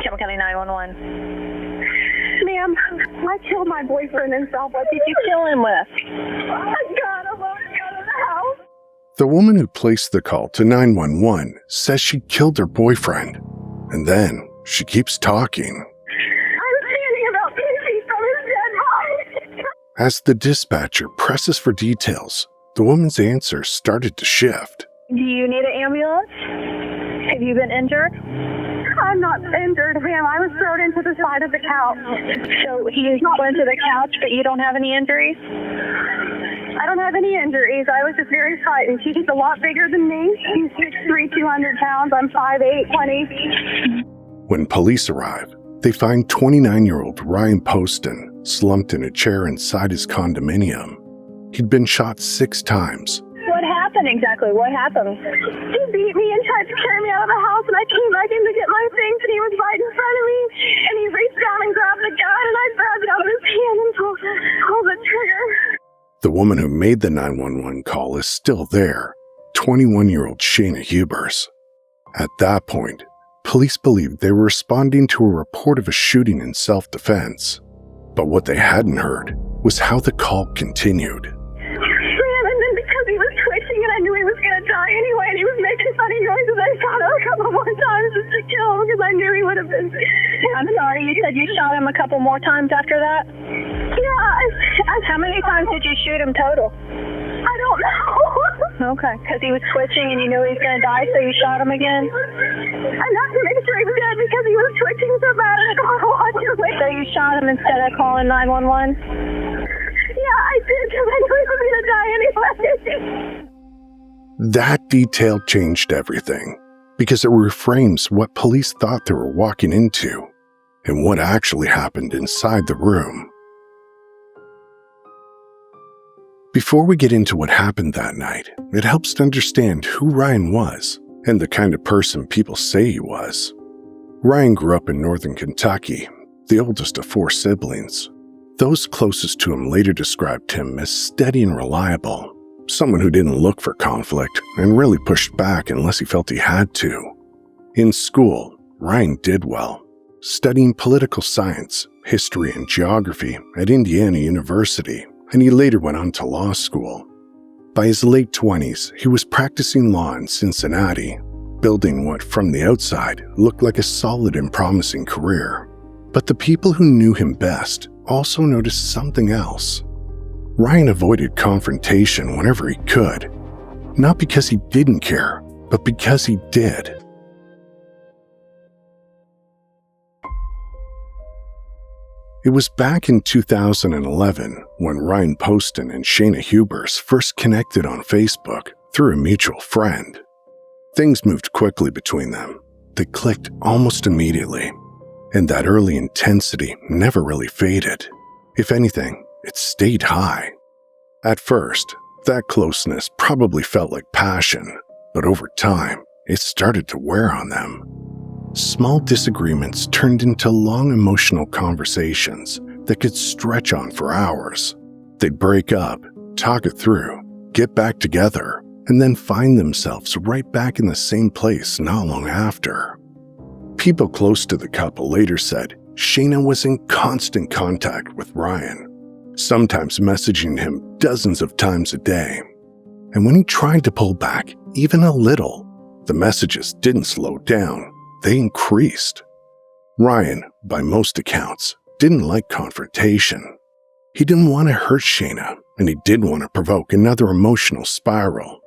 Campbell County 911. Ma'am, I killed my boyfriend in South. What Did you kill him with? I got him out of the house. The woman who placed the call to 911 says she killed her boyfriend, and then she keeps talking. I'm standing about 10 feet from his dead body. As the dispatcher presses for details, the woman's answer started to shift. Do you need an ambulance? Have you been injured? I'm not injured, ma'am. I was thrown into the side of the couch. So he went to the couch, but you don't have any injuries? I don't have any injuries. I was just very frightened. She's a lot bigger than me. She's 6'3", 200 pounds. I'm 5'8", 20. When police arrive, they find 29-year-old Ryan Poston slumped in a chair inside his condominium. He'd been shot 6 times. What happened exactly? What happened? He beat me and tried to carry me out of the house, and I came back in to get my things, and he was right in front of me, and he reached down and grabbed the gun, and I grabbed it out of his hand and pulled the trigger. The woman who made the 911 call is still there, 21-year-old Shayna Hubers. At that point, police believed they were responding to a report of a shooting in self-defense. But what they hadn't heard was how the call continued. And then because he was twitching and I knew he was going to die anyway, and he was making funny noises, I shot him a couple more times just to kill him because I knew he would have been. I'm sorry, you said you shot him a couple more times after that? Yeah. How many times did you shoot him total? I don't know. Okay, because he was twitching and you knew he was going to die, so you shot him again? I have to make sure he was dead because he was twitching so bad and I don't want to watch him. So you shot him instead of calling 911? Yeah, I did because I knew he was going to die anyway. That detail changed everything, because it reframes what police thought they were walking into and what actually happened inside the room. Before we get into what happened that night, it helps to understand who Ryan was and the kind of person people say he was. Ryan grew up in northern Kentucky, the oldest of 4 siblings. Those closest to him later described him as steady and reliable, someone who didn't look for conflict and really pushed back unless he felt he had to. In school, Ryan did well, studying political science, history, and geography at Indiana University, and he later went on to law school. By his late 20s, he was practicing law in Cincinnati, building what from the outside looked like a solid and promising career. But the people who knew him best also noticed something else. Ryan avoided confrontation whenever he could, not because he didn't care, but because he did. It was back in 2011 when Ryan Poston and Shayna Hubers first connected on Facebook through a mutual friend. Things moved quickly between them. They clicked almost immediately, and that early intensity never really faded. If anything, it stayed high. At first, that closeness probably felt like passion, but over time, it started to wear on them. Small disagreements turned into long emotional conversations that could stretch on for hours. They'd break up, talk it through, get back together, and then find themselves right back in the same place not long after. People close to the couple later said Shayna was in constant contact with Ryan, sometimes messaging him dozens of times a day. And when he tried to pull back even a little, the messages didn't slow down. They increased. Ryan, by most accounts, didn't like confrontation. He didn't want to hurt Shayna, and he didn't want to provoke another emotional spiral.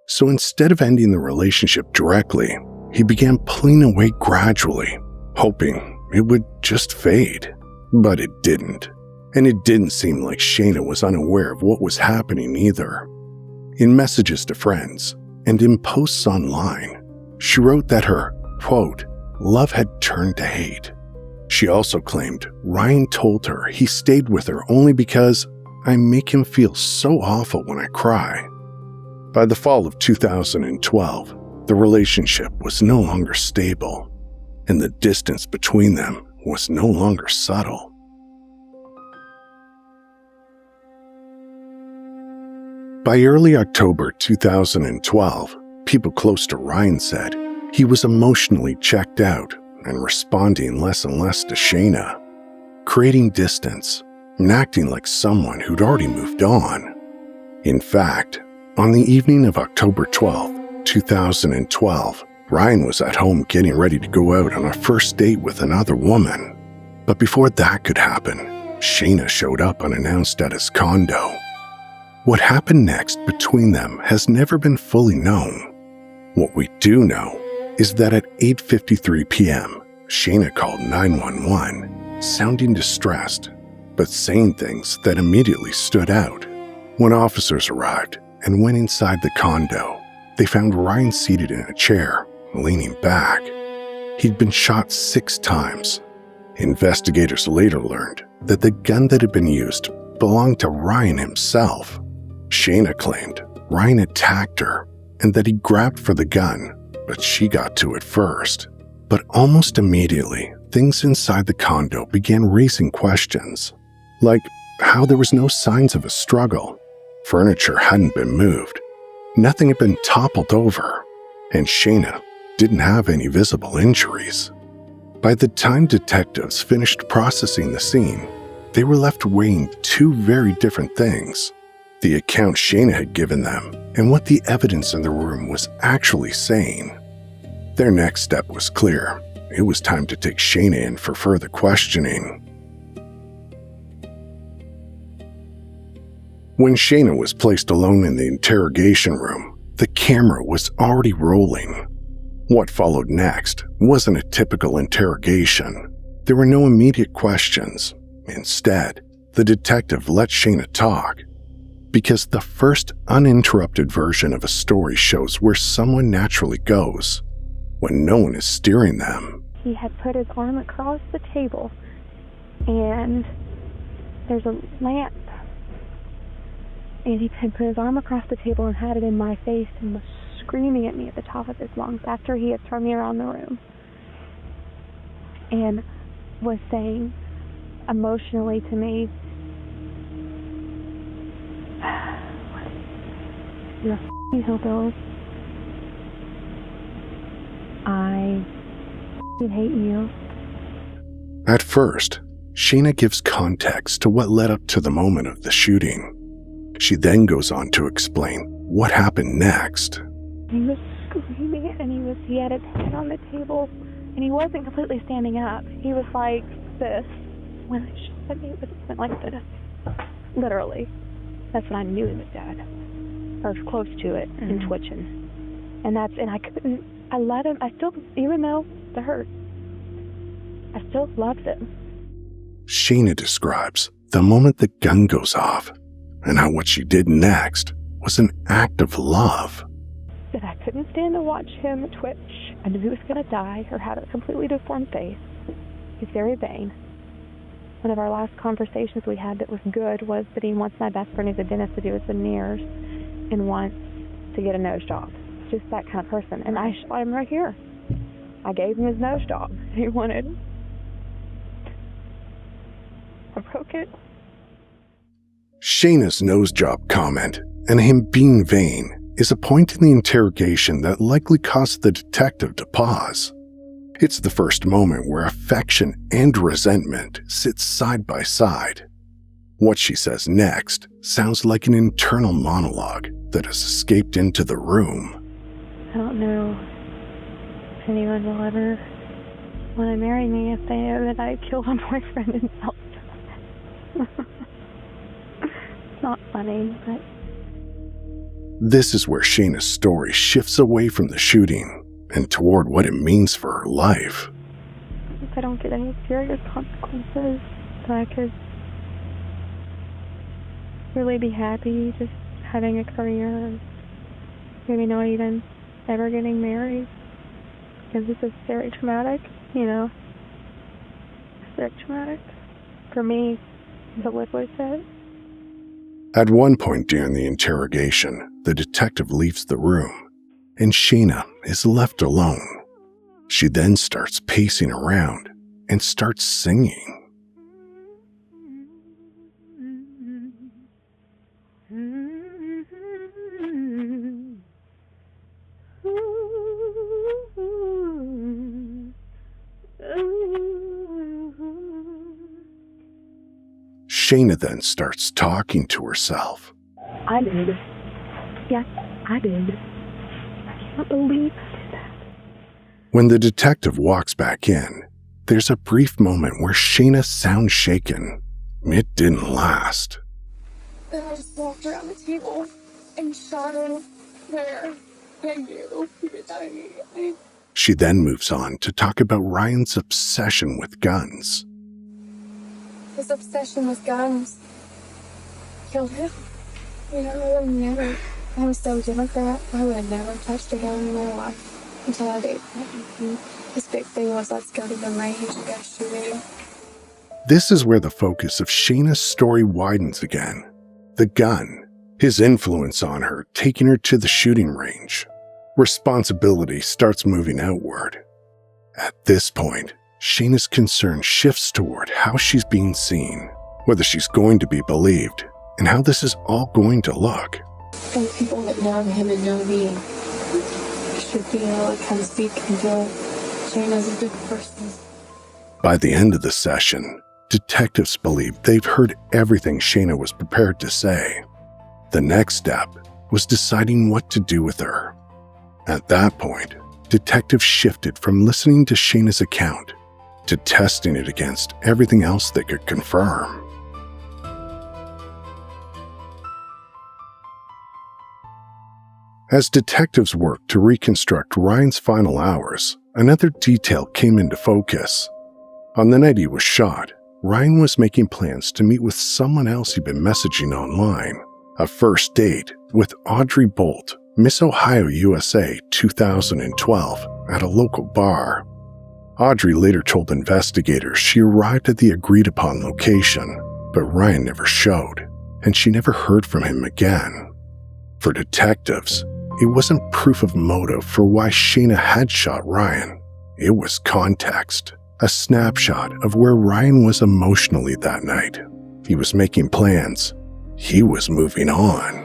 So instead of ending the relationship directly, he began pulling away gradually, hoping it would just fade. But it didn't. And it didn't seem like Shayna was unaware of what was happening either. In messages to friends, and in posts online, she wrote that her quote, love had turned to hate. She also claimed Ryan told her he stayed with her only because I make him feel so awful when I cry. By the fall of 2012, the relationship was no longer stable, and the distance between them was no longer subtle. By early October 2012, people close to Ryan said he was emotionally checked out and responding less and less to Shayna, creating distance and acting like someone who'd already moved on. In fact, on the evening of October 12, 2012, Ryan was at home getting ready to go out on a first date with another woman. But before that could happen, Shayna showed up unannounced at his condo. What happened next between them has never been fully known. What we do know is that at 8:53 p.m., Shayna called 911, sounding distressed, but saying things that immediately stood out. When officers arrived and went inside the condo, they found Ryan seated in a chair, leaning back. He'd been shot 6 times. Investigators later learned that the gun that had been used belonged to Ryan himself. Shayna claimed Ryan attacked her and that he grabbed for the gun, but she got to it first. But almost immediately, things inside the condo began raising questions, like how there was no signs of a struggle. Furniture hadn't been moved. Nothing had been toppled over, and Shayna didn't have any visible injuries. By the time detectives finished processing the scene, they were left weighing 2 very different things: the account Shayna had given them and what the evidence in the room was actually saying. Their next step was clear. It was time to take Shayna in for further questioning. When Shayna was placed alone in the interrogation room, the camera was already rolling. What followed next wasn't a typical interrogation. There were no immediate questions. Instead, the detective let Shayna talk, because the first uninterrupted version of a story shows where someone naturally goes when no one is steering them. He had put his arm across the table, and there's a lamp, and he had put his arm across the table and had it in my face and was screaming at me at the top of his lungs after he had turned me around the room, and was saying emotionally to me, "You're a f***ing hillbilly. I f***ing hate you." At first, Shayna gives context to what led up to the moment of the shooting. She then goes on to explain what happened next. He was screaming and he had his head on the table, and he wasn't completely standing up. He was like this. When I shot at me, it went like this. Literally. That's when I knew he was dead. Or close to it, and twitching. And I let him, I still, even though it hurt, I still loved him. Shayna describes the moment the gun goes off and how what she did next was an act of love. That I couldn't stand to watch him twitch. I knew he was going to die or have a completely deformed face. He's very vain. One of our last conversations we had that was good was that he wants my best friend who's a dentist to do his veneers and wants to get a nose job. Just that kind of person. And I shot him right here. I gave him his nose job. He wanted. I broke it. Shayna's nose job comment and him being vain is a point in the interrogation that likely caused the detective to pause. It's the first moment where affection and resentment sit side by side. What she says next sounds like an internal monologue that has escaped into the room. I don't know if anyone will ever want to marry me if they know that I killed a boyfriend in self-defense. It's not funny, but... This is where Shayna's story shifts away from the shooting and toward what it means for her life. If I don't get any serious consequences, that I could really be happy just having a career and maybe not even ever getting married. Because this is very traumatic, you know. It's very traumatic for me to live with it. At one point during the interrogation, the detective leaves the room, and Shayna is left alone. She then starts pacing around and starts singing. Shayna then starts talking to herself. I did. Yes, I did. I can't believe I did that. When the detective walks back in, there's a brief moment where Shayna sounds shaken. It didn't last. Then I just walked around the table and shot him there. I knew he did that immediately. She then moves on to talk about Ryan's obsession with guns. His obsession with guns killed him. You know, I would never, I'm so Democrat, I would have never touched a gun in my life until I dated him. His big thing was, let's go to the range and go shooting. This is where the focus of Shayna's story widens again. The gun, his influence on her, taking her to the shooting range. Responsibility starts moving outward. At this point, Shayna's concern shifts toward how she's being seen, whether she's going to be believed, and how this is all going to look. And people that know him and know me should be able to come speak and feel Shayna's a good person. By the end of the session, detectives believe they've heard everything Shayna was prepared to say. The next step was deciding what to do with her. At that point, detectives shifted from listening to Shayna's account to testing it against everything else they could confirm. As detectives worked to reconstruct Ryan's final hours, another detail came into focus. On the night he was shot, Ryan was making plans to meet with someone else he'd been messaging online. A first date with Audrey Bolt, Miss Ohio USA 2012, at a local bar. Audrey later told investigators she arrived at the agreed-upon location, but Ryan never showed, and she never heard from him again. For detectives, it wasn't proof of motive for why Shayna had shot Ryan. It was context, a snapshot of where Ryan was emotionally that night. He was making plans. He was moving on.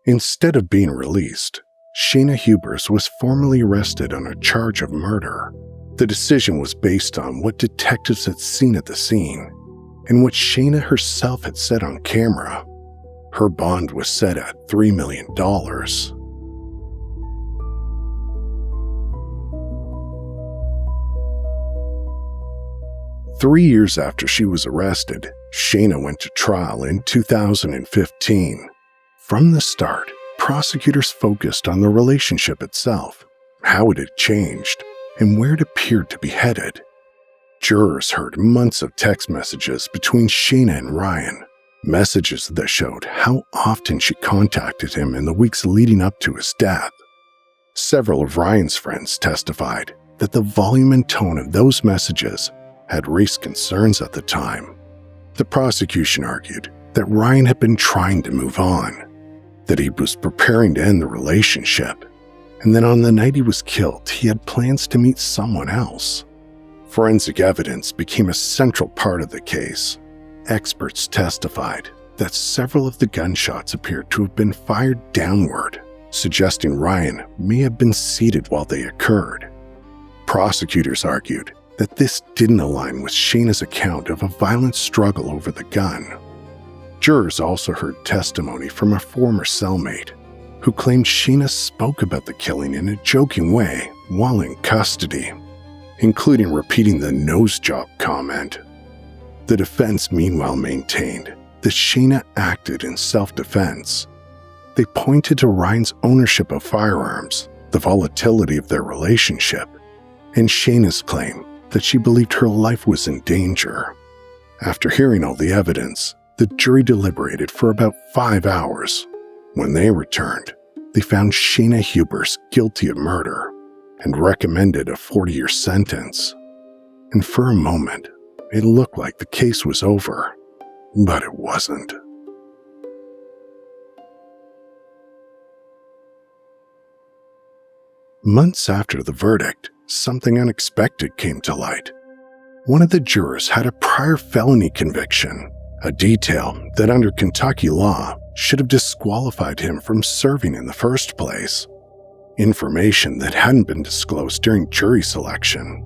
Instead of being released, Shayna Hubers was formally arrested on a charge of murder. The decision was based on what detectives had seen at the scene and what Shayna herself had said on camera. Her bond was set at $3 million. 3 years after she was arrested, Shayna went to trial in 2015. From the start, prosecutors focused on the relationship itself, how it had changed, and where it appeared to be headed. Jurors heard months of text messages between Shayna and Ryan, messages that showed how often she contacted him in the weeks leading up to his death. Several of Ryan's friends testified that the volume and tone of those messages had raised concerns at the time. The prosecution argued that Ryan had been trying to move on, that he was preparing to end the relationship, and that on the night he was killed, he had plans to meet someone else. Forensic evidence became a central part of the case. Experts testified that several of the gunshots appeared to have been fired downward, suggesting Ryan may have been seated while they occurred. Prosecutors argued that this didn't align with Shayna's account of a violent struggle over the gun. Jurors also heard testimony from a former cellmate who claimed Shayna spoke about the killing in a joking way while in custody, including repeating the nose job comment. The defense meanwhile maintained that Shayna acted in self-defense. They pointed to Ryan's ownership of firearms, the volatility of their relationship, and Shayna's claim that she believed her life was in danger. After hearing all the evidence, the jury deliberated for about 5 hours. When they returned, they found Shayna Hubers guilty of murder and recommended a 40-year sentence. And for a moment, it looked like the case was over, but it wasn't. Months after the verdict, something unexpected came to light. One of the jurors had a prior felony conviction, a detail that under Kentucky law should have disqualified him from serving in the first place. information that hadn't been disclosed during jury selection.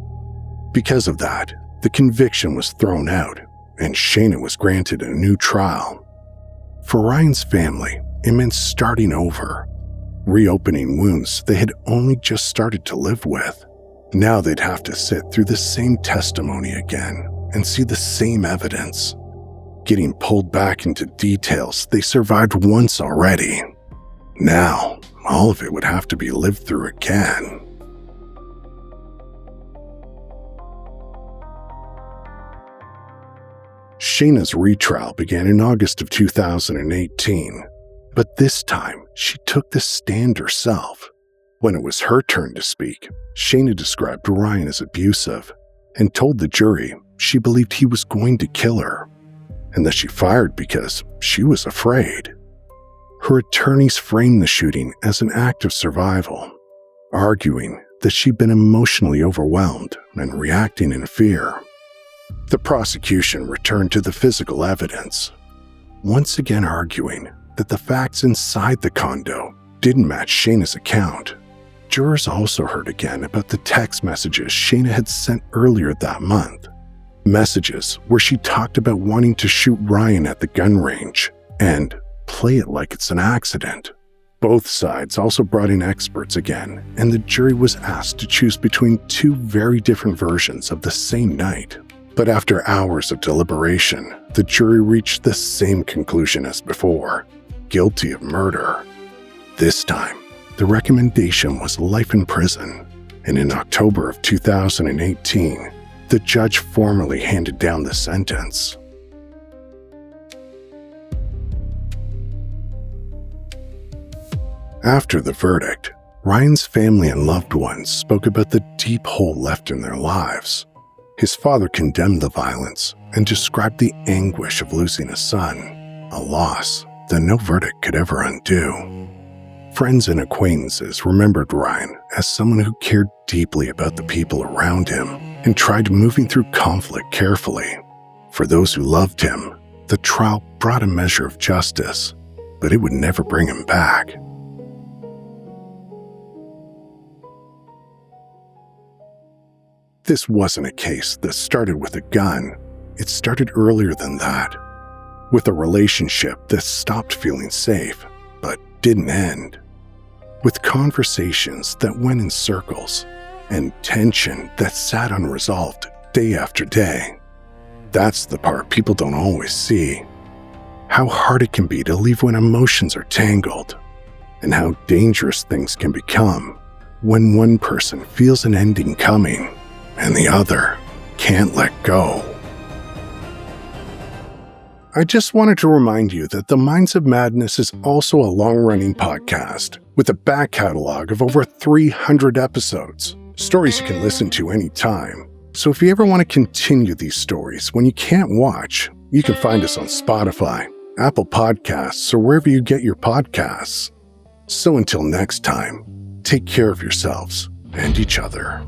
Because of that, the conviction was thrown out, and Shayna was granted a new trial. For Ryan's family, it meant starting over, reopening wounds they had only just started to live with. Now they'd have to sit through the same testimony again and see the same evidence, getting pulled back into details they survived once already. Now, all of it would have to be lived through again. Shayna's retrial began in August of 2018, but this time she took the stand herself. When it was her turn to speak, Shayna described Ryan as abusive and told the jury she believed he was going to kill her, and that she fired because she was afraid. Her attorneys framed the shooting as an act of survival, arguing that she'd been emotionally overwhelmed and reacting in fear. The prosecution returned to the physical evidence, once again arguing that the facts inside the condo didn't match Shayna's account. Jurors also heard again about the text messages Shayna had sent earlier that month, messages where she talked about wanting to shoot Ryan at the gun range and play it like it's an accident. Both sides also brought in experts again, and the jury was asked to choose between two very different versions of the same night. But after hours of deliberation, the jury reached the same conclusion as before: guilty of murder. This time, the recommendation was life in prison, and in October of 2018, the judge formally handed down the sentence. After the verdict, Ryan's family and loved ones spoke about the deep hole left in their lives. His father condemned the violence and described the anguish of losing a son, a loss that no verdict could ever undo. Friends and acquaintances remembered Ryan as someone who cared deeply about the people around him and tried moving through conflict carefully. For those who loved him, the trial brought a measure of justice, but it would never bring him back. This wasn't a case that started with a gun. It started earlier than that, with a relationship that stopped feeling safe, but didn't end. With conversations that went in circles, and tension that sat unresolved day after day. That's the part people don't always see. How hard it can be to leave when emotions are tangled, and how dangerous things can become when one person feels an ending coming and the other can't let go. I just wanted to remind you that The Minds of Madness is also a long-running podcast with a back catalog of over 300 episodes, stories you can listen to anytime. So if you ever want to continue these stories when you can't watch, you can find us on Spotify, Apple Podcasts, or wherever you get your podcasts. So until next time, take care of yourselves and each other.